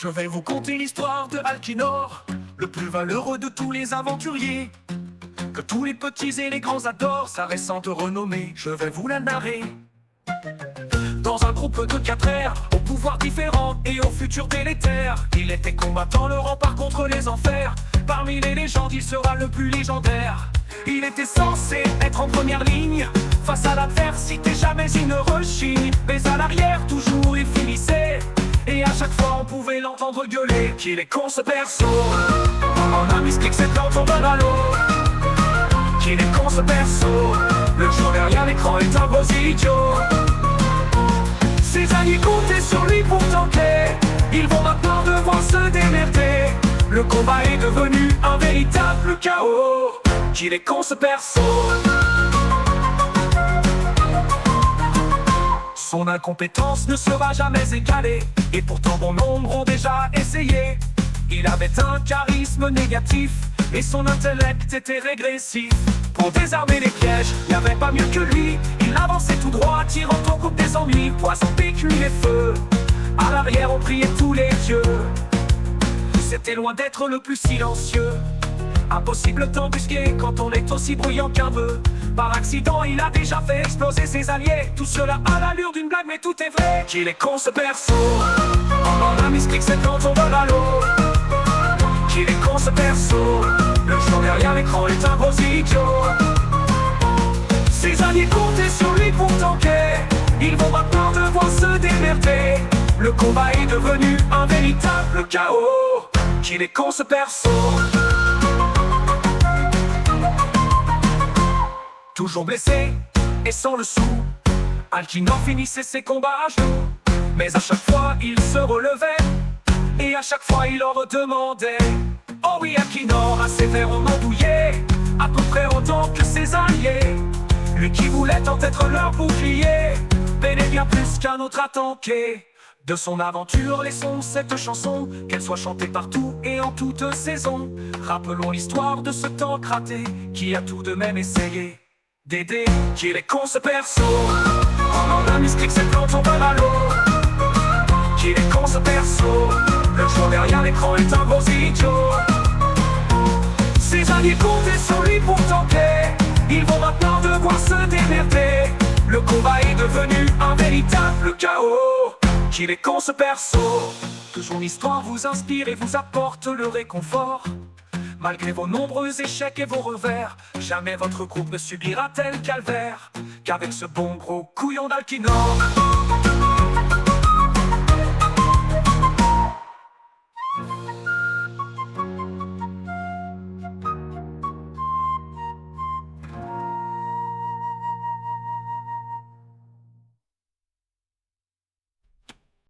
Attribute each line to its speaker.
Speaker 1: Je vais vous conter l'histoire de Alkinor, le plus valeureux de tous les aventuriers, que tous les petits et les grands adorent, sa récente renommée, je vais vous la narrer. Dans un groupe de 4 ères, aux pouvoirs différents et au futur délétère, il était combattant le rempart contre les enfers. Parmi les légendes, il sera le plus légendaire. Il était censé être en première ligne, face à l'adversité, jamais il ne rechigne. Mais à l'arrière, toujours il finissait, et à chaque fois on pouvait l'entendre gueuler qu'il est con ce perso. On a mystique, c'est quand on donne à l'eau. Qu'il est con ce perso, le jour derrière l'écran est un gros idiot. Ses alliés comptaient sur lui pour tanker, ils vont maintenant devoir se démerder. Le combat est devenu un véritable chaos. Qu'il est con ce perso. Son incompétence ne sera jamais égalée, et pourtant bon nombre ont déjà essayé. Il avait un charisme négatif, et son intellect était régressif. Pour désarmer les pièges, il n'y avait pas mieux que lui. Il avançait tout droit, tirant en coupe des ennuis. Poison, pique, huile et feu, à l'arrière on priait tous les dieux. C'était loin d'être le plus silencieux. Impossible d'embusquer quand on est aussi bruyant qu'un bœuf. Par accident, il a déjà fait exploser ses alliés. Tout cela à l'allure d'une blague, mais tout est vrai. Qu'il est con ce perso. On a mystique, c'est quand on vole à l'eau. Qu'il est con ce perso. Le jour derrière l'écran est un gros idiot. Ses alliés comptaient sur lui pour tanker, ils vont maintenant devoir se démerder. Le combat est devenu un véritable chaos. Qu'il est con ce perso. Toujours blessé et sans le sou, Alkinor finissait ses combats à genoux. Mais à chaque fois il se relevait, et à chaque fois il en redemandait. Oh oui, Alkinor a sévèrement douillé, à peu près autant que ses alliés. Lui qui voulait tant être leur bouclier, peinait bien plus qu'un autre à tanker. De son aventure, laissons cette chanson, qu'elle soit chantée partout et en toute saison. Rappelons l'histoire de ce tank raté, qui a tout de même essayé d'aider. Qu'il est con ce perso. On a mystique, c'est quand on vole à l'eau. Qu'il est con ce perso. Le jour derrière l'écran est un gros idiot. Ses alliés comptaient sur lui pour tanker, ils vont maintenant devoir se démerder. Le combat est devenu un véritable chaos. Qu'il est con ce perso. Que son histoire vous inspire et vous apporte le réconfort. Malgré vos nombreux échecs et vos revers, jamais votre groupe ne subira tel calvaire qu'avec ce bon gros couillon d'Alkinor.